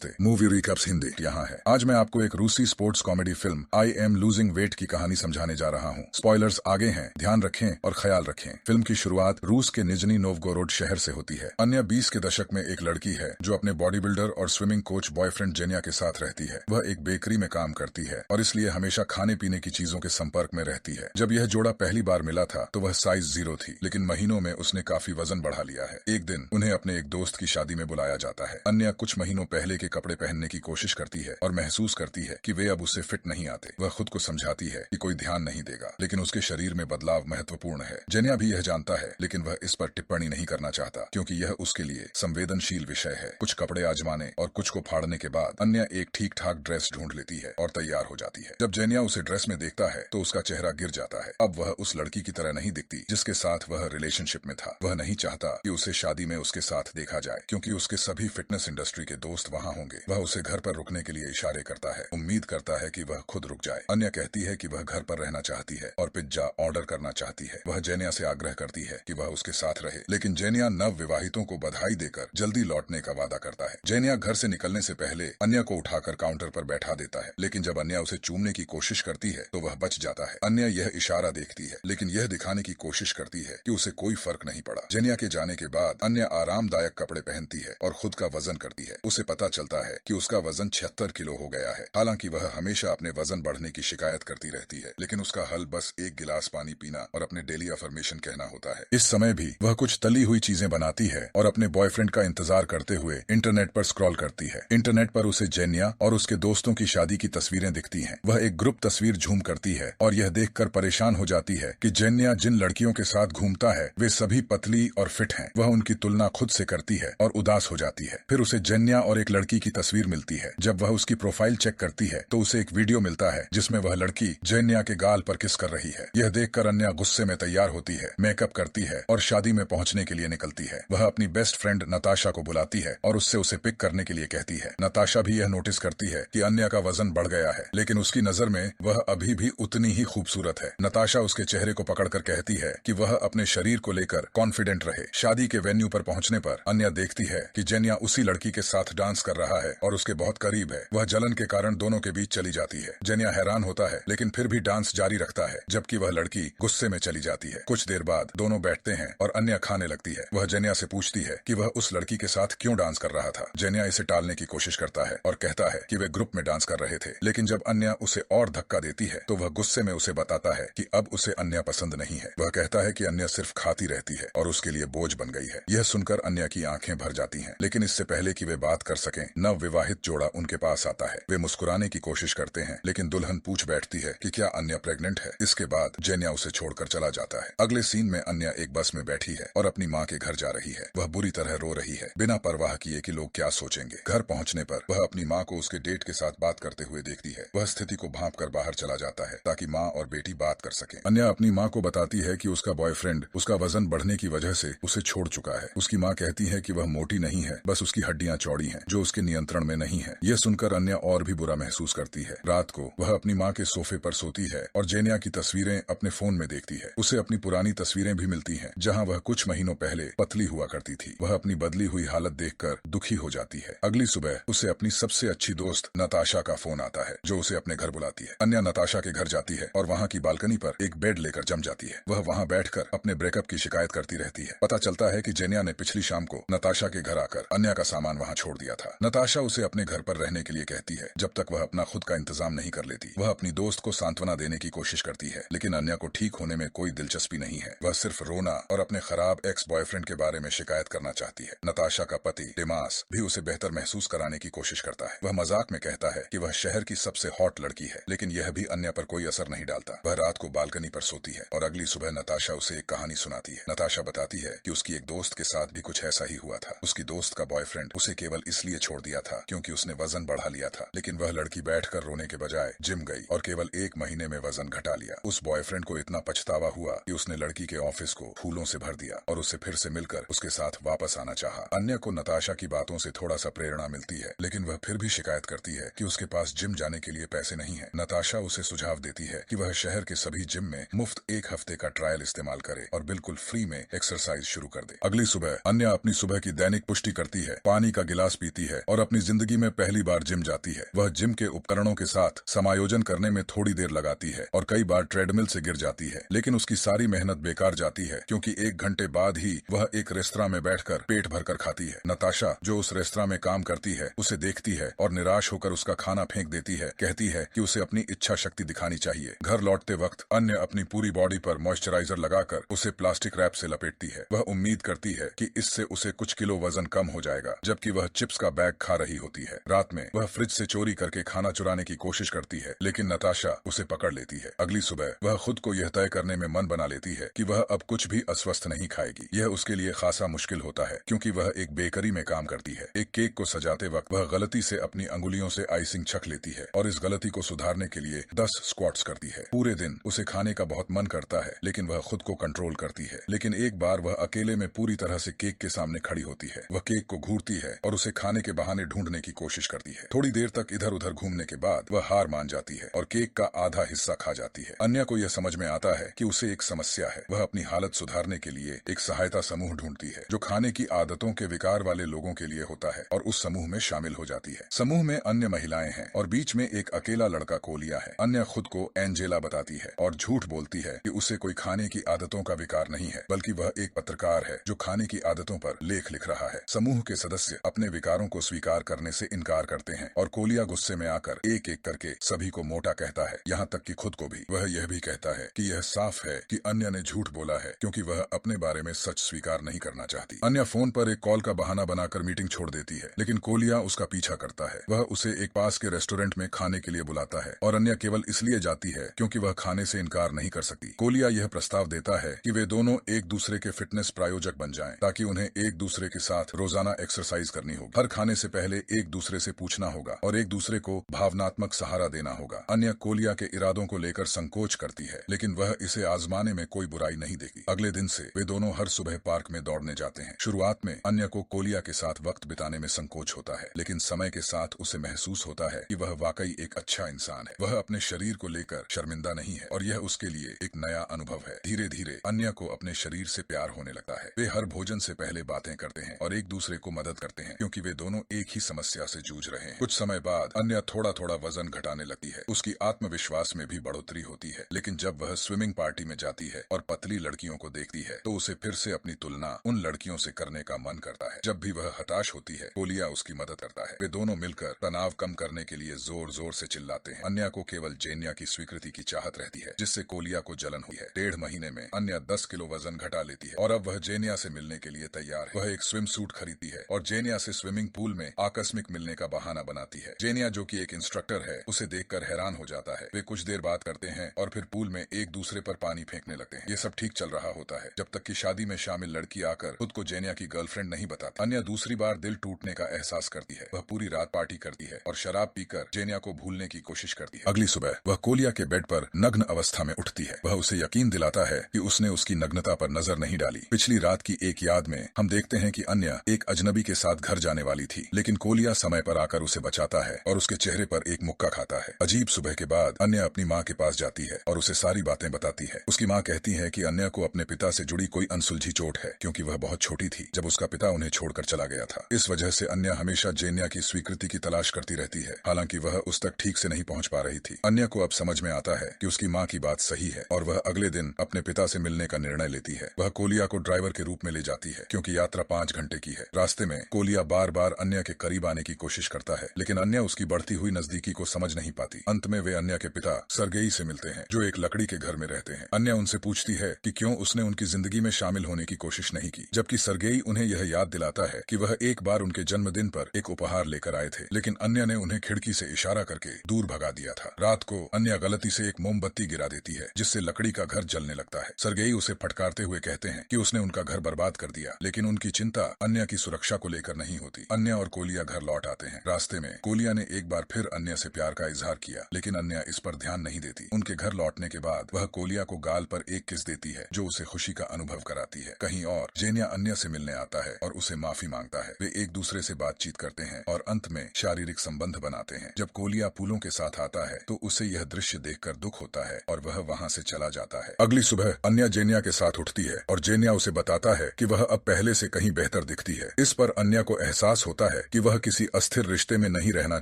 नमस्ते, movie recaps Hindi यहाँ है। आज मैं आपको एक रूसी sports comedy film I am losing weight की कहानी समझाने जा रहा हूँ। स्पॉयलर्स आगे हैं, ध्यान रखें और ख्याल रखें। फिल्म की शुरुआत रूस के निजनी नोवगोरोड शहर से होती है। अन्य 20 के दशक में एक लड़की है जो अपने बॉडी बिल्डर और स्विमिंग कोच बॉयफ्रेंड जेनिया के साथ रहती है। वह एक बेकरी में काम करती है और इसलिए हमेशा खाने पीने की चीजों के संपर्क में रहती है। जब यह जोड़ा पहली बार मिला था तो वह साइज 0 थी, लेकिन महीनों में उसने काफी वजन बढ़ा लिया है। एक दिन उन्हें अपने एक दोस्त की शादी में बुलाया जाता है। अन्य कुछ महीनों पहले के कपड़े पहनने की कोशिश करती है और महसूस करती है कि वे अब उसे फिट नहीं आते। वह खुद को समझाती है कि कोई ध्यान नहीं देगा, लेकिन उसके शरीर में बदलाव महत्वपूर्ण है। जेनिया भी यह जानता है, लेकिन वह इस पर टिप्पणी नहीं करना चाहता क्योंकि यह उसके लिए संवेदनशील विषय है। कुछ कपड़े आजमाने और कुछ को फाड़ने के बाद अन्य एक ठीक ठाक ड्रेस ढूंढ लेती है और तैयार हो जाती है। जब जेनिया उसे ड्रेस में देखता है तो उसका चेहरा गिर जाता है। अब वह उस लड़की की तरह नहीं दिखती जिसके साथ वह रिलेशनशिप में था। वह नहीं चाहता कि उसे शादी में उसके साथ देखा जाए क्योंकि उसके सभी फिटनेस इंडस्ट्री के दोस्त वहां होंगे। वह उसे घर पर रुकने के लिए इशारे करता है, उम्मीद करता है कि वह खुद रुक जाए। अन्य कहती है कि वह घर पर रहना चाहती है और पिज्जा ऑर्डर करना चाहती है। वह जेनिया से आग्रह करती है कि वह उसके साथ रहे, लेकिन जेनिया नव विवाहितों को बधाई देकर जल्दी लौटने का वादा करता है। जेनिया घर से निकलने से पहले अन्य को उठाकर काउंटर पर बैठा देता है, लेकिन जब अन्य उसे चूमने की कोशिश करती है तो वह बच जाता है। अन्य यह इशारा देखती है, लेकिन यह दिखाने की कोशिश करती है कि उसे कोई फर्क नहीं पड़ा। जेनिया के जाने के बाद अन्य आरामदायक कपड़े पहनती है और खुद का वजन करती है। उसे पता चलता है कि उसका वजन 76 किलो हो गया है। हालांकि वह हमेशा अपने वजन बढ़ने की शिकायत करती रहती है, लेकिन उसका हल बस एक गिलास पानी पीना और अपने डेली अफर्मेशन कहना होता है। इस समय भी वह कुछ तली हुई चीजें बनाती है और अपने बॉयफ्रेंड का इंतजार करते हुए इंटरनेट पर स्क्रॉल करती है। इंटरनेट पर उसे जेनिया और उसके दोस्तों की शादी की तस्वीरें दिखती हैं। वह एक ग्रुप तस्वीर झूम करती है और यह देखकर परेशान हो जाती है कि जेनिया जिन लड़कियों के साथ घूमता है वे सभी पतली और फिट हैं। वह उनकी तुलना खुद से करती है और उदास हो जाती है। फिर उसे जेनिया और एक लड़की की तस्वीर मिलती है। जब वह उसकी प्रोफाइल चेक करती है तो उसे एक वीडियो मिलता है जिसमें वह लड़की जेनिया के गाल पर किस कर रही है। यह देखकर अन्या गुस्से में तैयार होती है, मेकअप करती है और शादी में पहुंचने के लिए निकलती है। वह अपनी बेस्ट फ्रेंड नताशा को बुलाती है और उससे उसे पिक करने के लिए कहती है। नताशा भी यह नोटिस करती है कि अन्या का वजन बढ़ गया है, लेकिन उसकी नजर में वह अभी भी उतनी ही खूबसूरत है। नताशा उसके चेहरे को पकड़कर कहती है कि वह अपने शरीर को लेकर कॉन्फिडेंट रहे। शादी के वेन्यू पर पहुंचने पर अन्या देखती है कि जेनिया उसी लड़की के साथ डांस कर रहा है और उसके बहुत करीब है। वह जलन के कारण दोनों के बीच चली जाती है। जेनिया हैरान होता है, लेकिन फिर भी डांस जारी रखता है, जबकि वह लड़की गुस्से में चली जाती है। कुछ देर बाद दोनों बैठते हैं और अन्या खाने लगती है। वह जेनिया से पूछती है कि वह उस लड़की के साथ क्यों डांस कर रहा था। जेनिया इसे टालने की कोशिश करता है और कहता है कि वे ग्रुप में डांस कर रहे थे, लेकिन जब अन्या उसे और धक्का देती है तो वह गुस्से में उसे बताता है कि अब उसे अन्या पसंद नहीं है। वह कहता है कि अन्या सिर्फ खाती रहती है और उसके लिए बोझ बन गई है। यह सुनकर अन्या की आंखें भर जाती हैं, लेकिन इससे पहले कि वे बात कर सकें, नव विवाहित जोड़ा उनके पास आता है। वे मुस्कुराने की कोशिश करते हैं, लेकिन दुल्हन पूछ बैठती है कि क्या अन्या प्रेग्नेंट है। इसके बाद जेनिया उसे छोड़कर चला जाता है। अगले सीन में अन्या एक बस में बैठी है और अपनी माँ के घर जा रही है। वह बुरी तरह रो रही है, बिना परवाह किए कि लोग क्या सोचेंगे। घर पहुंचने पर वह अपनी माँ को उसके डेट के साथ बात करते हुए देखती है। वह स्थिति को भांप कर बाहर चला जाता है ताकि माँ और बेटी बात कर सके। अन्या अपनी माँ को बताती है कि उसका बॉयफ्रेंड उसका वजन बढ़ने की वजह से उसे छोड़ चुका है। उसकी माँ कहती है कि वह मोटी नहीं है, बस उसकी हड्डियां चौड़ी हैं जो उसके नियंत्रण में नहीं है। यह सुनकर अन्या और भी बुरा महसूस करती है। रात को वह अपनी माँ के सोफे पर सोती है और जेनिया की तस्वीरें अपने फोन में देखती है। उसे अपनी पुरानी तस्वीरें भी मिलती हैं जहां वह कुछ महीनों पहले पतली हुआ करती थी। वह अपनी बदली हुई हालत देखकर दुखी हो जाती है। अगली सुबह उसे अपनी सबसे अच्छी दोस्त नताशा का फोन आता है जो उसे अपने घर बुलाती है। अन्या नताशा के घर जाती है और वहां की बालकनी पर एक बेड लेकर जम जाती है। वह वहां बैठकर अपने ब्रेकअप की शिकायत करती रहती है। पता चलता है कि जेनिया ने पिछली शाम को नताशा के घर आकर अन्या का सामान वहां छोड़ दिया था। नताशा उसे अपने घर पर रहने के लिए कहती है जब तक वह अपना खुद का इंतजाम नहीं कर लेती। वह अपनी दोस्त को सांत्वना देने की कोशिश करती है, लेकिन अन्या को ठीक होने में कोई दिलचस्पी नहीं है। वह सिर्फ रोना और अपने खराब एक्स बॉयफ्रेंड के बारे में शिकायत करना चाहती है। नताशा का पति डिमास भी उसे बेहतर महसूस कराने की कोशिश करता है। वह मजाक में कहता है कि वह शहर की सबसे हॉट लड़की है, लेकिन यह भी अन्या पर कोई असर नहीं डालता। वह रात को बालकनी पर सोती है और अगली सुबह नताशा उसे एक कहानी सुनाती है। नताशा बताती है कि उसकी एक दोस्त के साथ भी कुछ ऐसा ही हुआ था। उसकी दोस्त का बॉयफ्रेंड उसे केवल इसलिए छोड़ दिया था क्योंकि उसने वजन बढ़ा लिया था, लेकिन वह लड़की बैठकर रोने के बजाय जिम गई और केवल 1 महीने में वजन घटा लिया। उस बॉयफ्रेंड को इतना पछतावा हुआ कि उसने लड़की के ऑफिस को फूलों से भर दिया और उससे फिर से मिलकर उसके साथ वापस आना चाहा। अन्य को नताशा की बातों से थोड़ा सा प्रेरणा मिलती है, लेकिन वह फिर भी शिकायत करती है कि उसके पास जिम जाने के लिए पैसे नहीं है। नताशा उसे सुझाव देती है कि वह शहर के सभी जिम में मुफ्त 1 हफ्ते का ट्रायल इस्तेमाल करे और बिल्कुल फ्री में एक्सरसाइज शुरू कर दे। अगली सुबह अन्य अपनी सुबह की दैनिक पुष्टि करती है, पानी का गिलास पीती है और अपनी जिंदगी में पहली बार जिम जाती है। वह जिम के उपकरणों के साथ समायोजन करने में थोड़ी देर लगाती है और कई बार ट्रेडमिल से गिर जाती है, लेकिन उसकी सारी मेहनत बेकार जाती है क्योंकि 1 घंटे बाद ही वह एक रेस्तरां में बैठकर पेट भरकर खाती है। नताशा, जो उस रेस्तरां में काम करती है, उसे देखती है और निराश होकर उसका खाना फेंक देती है। कहती है कि उसे अपनी इच्छा शक्ति दिखानी चाहिए। घर लौटते वक्त अन्य अपनी पूरी बॉडी पर मॉइस्चराइजर लगाकर उसे प्लास्टिक रैप से लपेटती है। वह उम्मीद करती है कि इससे उसे कुछ किलो वजन कम हो जाएगा, जबकि वह चिप्स का बैग खा रही होती है। रात में वह फ्रिज से चोरी करके खाना चुराने की कोशिश करती है, लेकिन नताशा उसे पकड़ लेती है। अगली सुबह वह खुद को यह तय करने में मन बना लेती है कि वह अब कुछ भी अस्वस्थ नहीं खाएगी। यह उसके लिए खासा मुश्किल होता है क्योंकि वह एक बेकरी में काम करती है। एक केक को सजाते वक्त वह गलती से अपनी अंगुलियों से आइसिंग छक लेती है और इस गलती को सुधारने के लिए 10 स्क्वाट्स करती है। पूरे दिन उसे खाने का बहुत मन करता है, लेकिन वह खुद को कंट्रोल करती है। लेकिन एक बार वह अकेले में पूरी तरह से केक के सामने खड़ी होती है। वह केक को घूरती है और उसे खाने के बहाने ढूंढने की कोशिश करती है। थोड़ी देर तक इधर उधर घूमने के बाद वह हार मान जाती है और केक का आधा हिस्सा खा जाती है। अन्य को यह समझ में आता है कि उसे एक समस्या है। वह अपनी हालत सुधारने के लिए एक सहायता समूह ढूंढती है जो खाने की आदतों के विकार वाले लोगों के लिए होता है और उस समूह में शामिल हो जाती है। समूह में अन्य महिलाएं हैं और बीच में एक अकेला लड़का कोलिया है। अन्य खुद को एंजेला बताती है और झूठ बोलती है कि उसे कोई खाने की आदतों का विकार नहीं है, बल्कि वह एक पत्रकार है जो खाने की आदतों पर लेख लिख रहा है। समूह के सदस्य अपने विकारों को स्वीकार करने से इनकार करते हैं और कोलिया गुस्से में आकर एक एक करके सभी को मोटा कहता है, यहाँ तक कि खुद को भी। वह यह भी कहता है कि यह साफ है कि अन्य ने झूठ बोला है क्योंकि वह अपने बारे में सच स्वीकार नहीं करना चाहती। अन्य फोन पर एक कॉल का बहाना बनाकर मीटिंग छोड़ देती है, लेकिन कोलिया उसका पीछा करता है। वह उसे एक पास के रेस्टोरेंट में खाने के लिए बुलाता है और अन्य केवल इसलिए जाती है क्योंकि वह खाने से इनकार नहीं कर सकती। कोलिया यह प्रस्ताव देता है कि वे दोनों एक दूसरे के फिटनेस प्रायोजक बन जाएं, ताकि उन्हें एक दूसरे के साथ रोजाना एक्सरसाइज करनी होगी। हर खाने से पहले एक दूसरे से पूछना होगा और एक दूसरे को भावनात्मक सहारा देना होगा। अन्य कोलिया के इरादों को लेकर संकोच करती है, लेकिन वह इसे आजमाने में कोई बुराई नहीं देगी। अगले दिन से वे दोनों हर सुबह पार्क में दौड़ने जाते हैं। शुरुआत में अन्य को कोलिया के साथ वक्त बिताने में संकोच होता है, लेकिन समय के साथ उसे महसूस होता है कि वह वाकई एक अच्छा इंसान है। वह अपने शरीर को लेकर शर्मिंदा नहीं है और यह उसके लिए एक नया अनुभव है। धीरे धीरे अन्य को अपने शरीर से प्यार होने लगता है। वे हर भोजन से पहले बातें करते हैं और एक दूसरे को मदद करते हैं क्योंकि वे दोनों एक ही समस्या से जूझ रहे हैं। कुछ समय बाद अन्य थोड़ा थोड़ा वजन घटाने लगती है। उसकी आत्मविश्वास में भी बढ़ोतरी होती है, लेकिन जब वह स्विमिंग पार्टी में जाती है और पतली लड़कियों को देखती है तो उसे फिर से अपनी तुलना उन लड़कियों से करने का मन करता है। जब भी वह हताश होती है, कोलिया उसकी मदद करता है। वे दोनों मिलकर तनाव कम करने के लिए जोर जोर से चिल्लाते हैं। अन्य को केवल जेनिया की स्वीकृति की चाहत रहती है, जिससे कोलिया को जलन हुई है। 1.5 महीने में अन्य 10 किलो वजन घटा लेती है और अब वह जेनिया से मिलने के लिए तैयार है। वह एक स्विम सूट खरीदती है और जेनिया से स्विमिंग पूल में आकस्मिक मिलने का बहाना बनाती है। जेनिया, जो कि एक इंस्ट्रक्टर है, उसे देखकर हैरान हो जाता है। वे कुछ देर बात करते हैं और फिर पूल में एक दूसरे पर पानी फेंकने लगते हैं। ये सब ठीक चल रहा होता है जब तक कि शादी में शामिल लड़की आकर खुद को जेनिया की गर्लफ्रेंड नहीं बताती। अन्य दूसरी बार दिल टूटने का एहसास करती है। वह पूरी रात पार्टी करती है और शराब पीकर जेनिया को भूलने की कोशिश करती है। अगली सुबह वह कोलिया के बेड पर नग्न अवस्था में उठती है। वह उसे यकीन दिलाता है कि उसने उसकी नग्नता पर नजर नहीं डाली। पिछली रात की एक याद में हम देखते हैं कि अन्य एक अजनबी के साथ घर जाने वाली थी, लेकिन कोलिया समय पर आकर उसे बचाता है और उसके चेहरे पर एक मुक्का खाता है। अजीब सुबह के बाद अन्य अपनी माँ के पास जाती है और उसे सारी बातें बताती है। उसकी माँ कहती है कि अन्य को अपने पिता से जुड़ी कोई अनसुलझी चोट है, क्योंकि वह बहुत छोटी थी जब उसका पिता उन्हें छोड़कर चला गया था। इस वजह से अन्य हमेशा जेनिया की स्वीकृति की तलाश करती रहती है, हालांकि वह उस तक ठीक से नहीं पहुंच पा रही थी। अन्य को अब समझ में आता है कि उसकी माँ की बात सही है और वह अगले दिन अपने पिता से मिलने का निर्णय लेती है। वह कोलिया को ड्राइवर के रूप में ले जाती है क्योंकि यात्रा 5 घंटे की है। रास्ते में कोलिया बार बार अन्य के करीब आने की कोशिश करता है, लेकिन अन्य उसकी बढ़ती हुई नजदीकी को समझ नहीं पाती। अंत में वे अन्य के पिता सरगेई से मिलते हैं, जो एक लकड़ी के घर में रहते हैं। अन्य उनसे पूछती है कि क्यों उसने उनकी जिंदगी में शामिल होने की कोशिश नहीं की, जबकि सरगेई उन्हें यह याद दिलाता है कि वह एक बार उनके जन्मदिन पर एक उपहार लेकर आए थे, लेकिन अन्य ने उन्हें खिड़की से इशारा करके दूर भगा दिया था। रात को अन्य गलती से एक मोमबत्ती गिरा देती है, जिससे लकड़ी का घर जलने लगता है। सरगेई उसे फटकारते हुए कहते हैं कि उसने उनका घर बर्बाद कर दिया, लेकिन उनकी चिंता अन्य की सुरक्षा को लेकर नहीं होती। अन्य और कोलिया घर लौट आते हैं। रास्ते में कोलिया ने एक बार फिर अन्य से प्यार का इजहार किया, लेकिन अन्य इस पर ध्यान नहीं देती। उनके घर लौटने के बाद वह कोलिया को गाल पर एक किस देती है, जो उसे खुशी का अनुभव कराती है। कहीं और जेनिया अन्य से मिलने आता है और उसे माफी मांगता है। वे एक दूसरे से बातचीत करते हैं और अंत में शारीरिक संबंध बनाते हैं। जब कोलिया फूलों के साथ आता है तो उसे यह दृश्य देखकर दुख होता है और वह वहाँ से चला जाता है। अगली सुबह अन्य जेनिया के साथ उठती है और जेनिया उसे बताता है कि वह अब पहले से कहीं बेहतर दिखती है। इस पर अन्य को एहसास होता है है कि वह किसी अस्थिर रिश्ते में नहीं रहना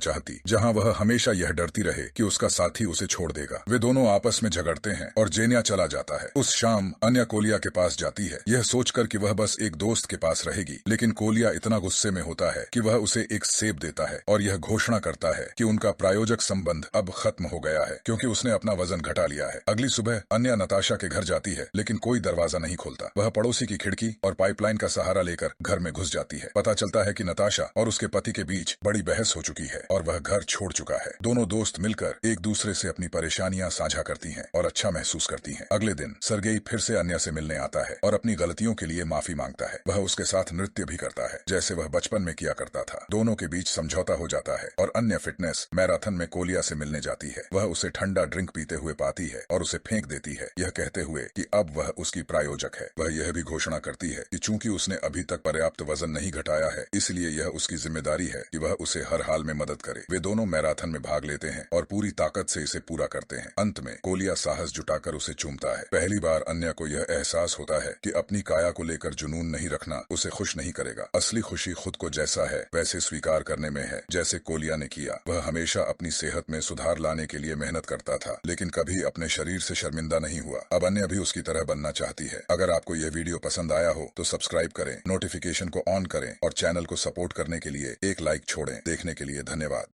चाहती, जहाँ वह हमेशा यह डरती रहे कि उसका साथी उसे छोड़ देगा। वे दोनों आपस में झगड़ते हैं और जेनिया चला जाता है। उस शाम अन्या कोलिया के पास जाती है, यह सोचकर कि वह बस एक दोस्त के पास रहेगी, लेकिन कोलिया इतना गुस्से में होता है कि वह उसे एक सेब देता है और यह घोषणा करता है कि उनका प्रायोजक संबंध अब खत्म हो गया है, क्योंकि उसने अपना वजन घटा लिया है। अगली सुबह अन्या नताशा के घर जाती है, लेकिन कोई दरवाजा नहीं खोलता। वह पड़ोसी की खिड़की और पाइपलाइन का सहारा लेकर घर में घुस जाती है। पता चलता है कि नताशा और उसके पति के बीच बड़ी बहस हो चुकी है और वह घर छोड़ चुका है। दोनों दोस्त मिलकर एक दूसरे से अपनी परेशानियां साझा करती हैं और अच्छा महसूस करती हैं। अगले दिन सर्गेई फिर से अन्या से मिलने आता है और अपनी गलतियों के लिए माफी मांगता है। वह उसके साथ नृत्य भी करता है, जैसे वह बचपन में किया करता था। दोनों के बीच समझौता हो जाता है और अन्य फिटनेस मैराथन में कोलिया से मिलने जाती है। वह उसे ठंडा ड्रिंक पीते हुए पाती है और उसे फेंक देती है, यह कहते हुए कि अब वह उसकी प्रायोजक है। वह यह भी घोषणा करती है कि चूंकि उसने अभी तक पर्याप्त वजन नहीं घटाया है, इसलिए यह उसकी जिम्मेदारी है कि वह उसे हर हाल में मदद करे। वे दोनों मैराथन में भाग लेते हैं और पूरी ताकत से इसे पूरा करते हैं। अंत में कोलिया साहस जुटाकर उसे चूमता है। पहली बार अन्या को यह एहसास होता है कि अपनी काया को लेकर जुनून नहीं रखना उसे खुश नहीं करेगा। असली खुशी खुद को जैसा है वैसे स्वीकार करने में है, जैसे कोलिया ने किया। वह हमेशा अपनी सेहत में सुधार लाने के लिए मेहनत करता था, लेकिन कभी अपने शरीर से शर्मिंदा नहीं हुआ। अब अन्य भी उसकी तरह बनना चाहती है। अगर आपको यह वीडियो पसंद आया हो तो सब्सक्राइब करें, नोटिफिकेशन को ऑन करें और चैनल को सपोर्ट करने के लिए एक लाइक छोड़ें। देखने के लिए धन्यवाद।